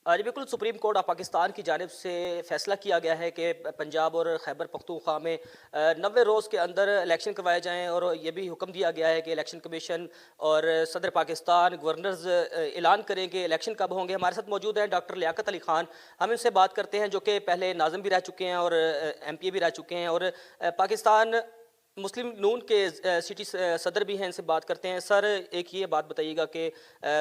जी बिल्कुल, supreme court of Pakistan की जानिब से फैसला किया गया है कि पंजाब और खैबर पख्तूनख्वा में 90 रोज़ के अंदर इलेक्शन करवाए जाएँ, और ये भी हुक्म दिया गया है कि इलेक्शन कमीशन और सदर पाकिस्तान गवर्नर्स ऐलान करें कि इलेक्शन कब होंगे। हमारे साथ मौजूद हैं डॉक्टर लियाकत अली खान। हम इनसे बात करते हैं, जो कि पहले नाज़िम भी रह चुके हैं और MP भी रह चुके हैं, और पाकिस्तान मुस्लिम नून के सिटी सदर भी हैं। इनसे बात करते हैं। सर, एक ये बात बताइएगा कि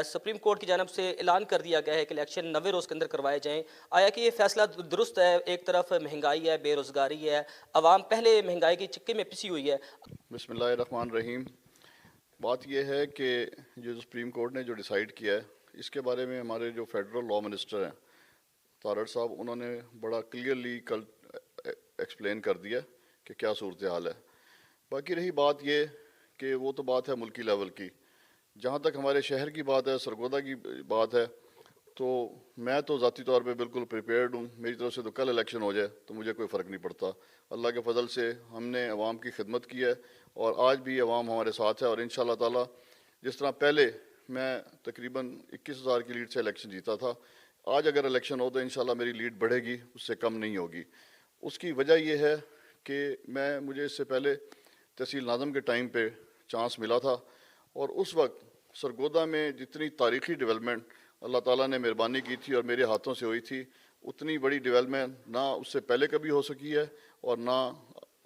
सुप्रीम कोर्ट की जानब से ऐलान कर दिया गया है कि इलेक्शन 90 रोज़ के अंदर करवाए जाएं। आया कि ये फैसला दुरुस्त है? एक तरफ महंगाई है, बेरोज़गारी है, आवाम पहले महंगाई की चिक्की में पिसी हुई है। बिस्मिल्लाहिर्रहमानिर्रहीम। बात यह है कि जो सुप्रीम कोर्ट ने जो डिसाइड किया है, इसके बारे में हमारे जो फेडरल लॉ मिनिस्टर हैं तारड़ साहब, उन्होंने बड़ा क्लियरली कल एक्सप्लेन कर दिया कि क्या सूरत हाल है। बाकी रही बात ये कि वो तो बात है मुल्की लेवल की। जहाँ तक हमारे शहर की बात है, सरगोदा की बात है, तो मैं तो ज़ाती तौर पे बिल्कुल प्रिपेयर्ड हूँ। मेरी तरफ से तो कल इलेक्शन हो जाए तो मुझे कोई फ़र्क नहीं पड़ता। अल्लाह के फजल से हमने अवाम की खिदमत की है और आज भी अवाम हमारे साथ है। और इंशाअल्लाह ताला जिस तरह पहले मैं तकरीबन 21,000 की लीड से इलेक्शन जीता था, आज अगर इलेक्शन हो तो इंशाअल्लाह मेरी लीड बढ़ेगी, उससे कम नहीं होगी। उसकी वजह यह है कि मुझे इससे पहले तहसील नाज़म के टाइम पे चांस मिला था, और उस वक्त सरगोदा में जितनी तारीख़ी डेवलपमेंट अल्लाह ताला ने मेहरबानी की थी और मेरे हाथों से हुई थी, उतनी बड़ी डेवलपमेंट ना उससे पहले कभी हो सकी है और ना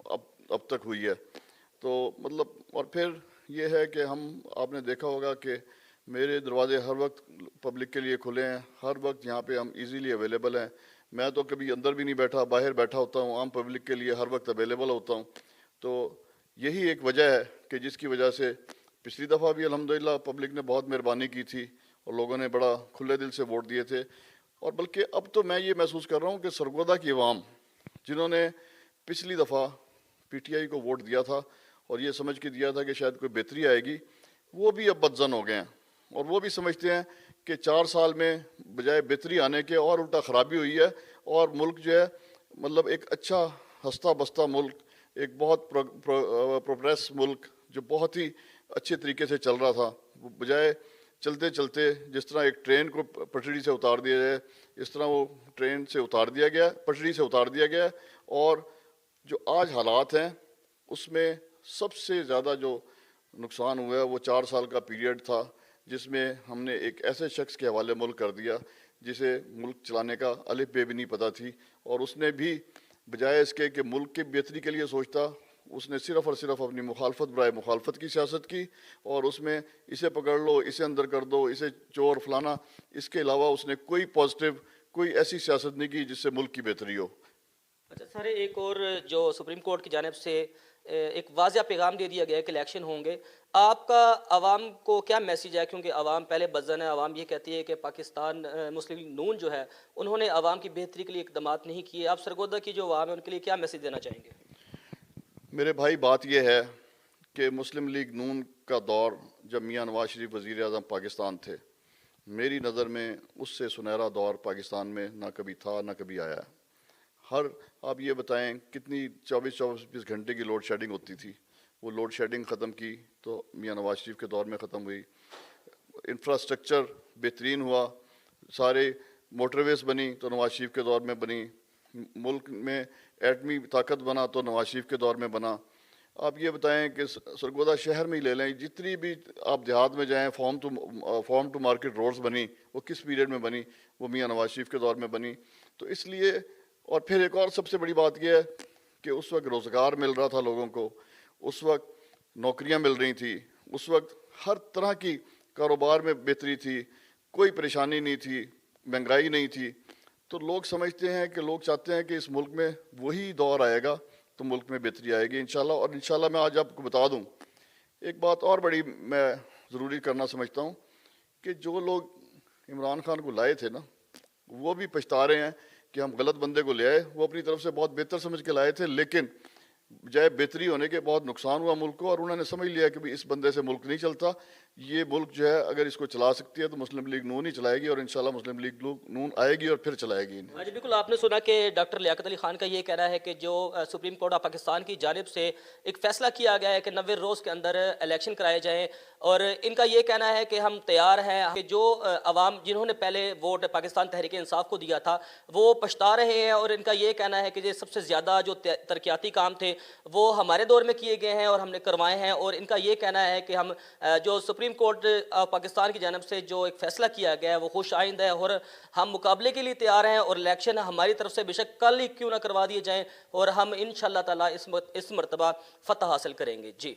अब तक हुई है। तो मतलब, और फिर ये है कि आपने देखा होगा कि मेरे दरवाजे हर वक्त पब्लिक के लिए खुले हैं, हर वक्त यहाँ पे हम इजीली अवेलेबल हैं। मैं तो कभी अंदर भी नहीं बैठा, बाहर बैठा होता हूँ, आम पब्लिक के लिए हर वक्त अवेलेबल होता हूँ। तो यही एक वजह है कि जिसकी वजह से पिछली दफ़ा भी अल्हम्दुलिल्लाह पब्लिक ने बहुत मेहरबानी की थी और लोगों ने बड़ा खुले दिल से वोट दिए थे। और बल्कि अब तो मैं ये महसूस कर रहा हूँ कि सरगोदा की अवाम, जिन्होंने पिछली दफ़ा PTI को वोट दिया था और ये समझ के दिया था कि शायद कोई बेहतरी आएगी, वो भी अब बदजन हो गए हैं और वो भी समझते हैं कि 4 साल में बजाय बेहतरी आने के और उल्टा ख़राबी हुई है। और मुल्क जो है, मतलब एक अच्छा हंसता बसता मुल्क, एक बहुत प्रोग्रेस मुल्क जो बहुत ही अच्छे तरीके से चल रहा था, वो बजाय चलते चलते जिस तरह एक ट्रेन को पटरी से उतार दिया जाए, इस तरह वो ट्रेन से उतार दिया गया, पटरी से उतार दिया गया। और जो आज हालात हैं उसमें सबसे ज़्यादा जो नुकसान हुआ है वो 4 साल का पीरियड था, जिसमें हमने एक ऐसे शख्स के हवाले मुल्क कर दिया जिसे मुल्क चलाने का अलिफ बे भी नहीं पता थी। और उसने भी बजाय इसके कि मुल्क की बेहतरी के लिए सोचता, उसने सिर्फ़ और सिर्फ अपनी मुखालफत बराए मुखालफत की सियासत की। और उसमें इसे पकड़ लो, इसे अंदर कर दो, इसे चोर फलाना, इसके अलावा उसने कोई पॉजिटिव, कोई ऐसी सियासत नहीं की जिससे मुल्क की बेहतरी हो। अच्छा सर, एक और जो सुप्रीम कोर्ट की जानिब से एक वाज़िया पैगाम दे दिया गया है कि इलेक्शन होंगे, आपका आवाम को क्या मैसेज है? क्योंकि आवाम पहले बज़न है, आवाम ये कहती है कि पाकिस्तान मुस्लिम नून जो है, उन्होंने आवाम की बेहतरी के लिए इकदामात नहीं किए। आप सरगोदा की जो आवाम है उनके लिए क्या मैसेज देना चाहेंगे? मेरे भाई, बात यह है कि मुस्लिम लीग नून का दौर जब मियाँ नवाज शरीफ वज़ीर आज़म पाकिस्तान थे, मेरी नज़र में उससे सुनहरा दौर पाकिस्तान में ना कभी था ना कभी आया है। आप ये बताएं कितनी 24-24 घंटे की लोड शेडिंग होती थी। वो लोड शेडिंग ख़त्म की तो मियाँ नवाज शरीफ के दौर में ख़त्म हुई। इंफ्रास्ट्रक्चर बेहतरीन हुआ, सारे मोटरवेज़ बनी तो नवाज शरीफ के दौर में बनी। मुल्क में एटमी ताकत बना तो नवाज शरीफ के दौर में बना। आप ये बताएं कि सरगोदा शहर में ही ले लें, जितनी भी आप देहात में जाएं, फार्म टू मार्केट रोड्स बनी, वो किस पीरियड में बनी? वो मियाँ नवाज शरीफ के दौर में बनी। तो इसलिए, और फिर एक और सबसे बड़ी बात यह है कि उस वक्त रोज़गार मिल रहा था लोगों को, उस वक्त नौकरियां मिल रही थी, उस वक्त हर तरह की कारोबार में बेहतरी थी, कोई परेशानी नहीं थी, महंगाई नहीं थी। तो लोग समझते हैं कि, लोग चाहते हैं कि इस मुल्क में वही दौर आएगा तो मुल्क में बेहतरी आएगी इंशाल्लाह। और इंशाल्लाह मैं आज आपको बता दूं, एक बात और बड़ी मैं ज़रूरी करना समझता हूं कि जो लोग इमरान खान को लाए थे ना, वो भी पछता रहे हैं कि हम गलत बंदे को ले आए। वो अपनी तरफ से बहुत बेहतर समझ के लाए थे, लेकिन बजाय बेहतरी होने के बहुत नुकसान हुआ मुल्क को, और उन्होंने समझ लिया कि भाई इस बंदे से मुल्क नहीं चलता, یہ ملک جو ہے اگر اس کو چلا سکتی ہے تو مسلم لیگ نون ہی چلائے گی، اور انشاءاللہ مسلم لیگ نون آئے گی اور پھر چلائے گی انہیں۔ جی بالکل، آپ نے سنا کہ ڈاکٹر لیاقت علی خان کا یہ کہنا ہے کہ جو سپریم کورٹ آف پاکستان کی جانب سے ایک فیصلہ کیا گیا ہے کہ 90 روز کے اندر الیکشن کرائے جائیں، اور ان کا یہ کہنا ہے کہ ہم تیار ہیں کہ جو عوام جنہوں نے پہلے ووٹ پاکستان تحریک انصاف کو دیا تھا وہ پچھتا رہے ہیں، اور ان کا یہ کہنا ہے کہ یہ سب سے زیادہ جو ترقیاتی کام تھے وہ ہمارے دور میں کیے گئے ہیں اور ہم نے کروائے ہیں، اور ان کا یہ کہنا ہے کہ ہم جو سپریم کورٹ آف پاکستان کی جانب سے جو ایک فیصلہ کیا گیا ہے وہ خوش آئند ہے، اور ہم مقابلے کے لیے تیار ہیں، اور الیکشن ہماری طرف سے بے شک کل ہی کیوں نہ کروا دیے جائیں، اور ہم انشاءاللہ تعالی اس مرتبہ فتح حاصل کریں گے۔ جی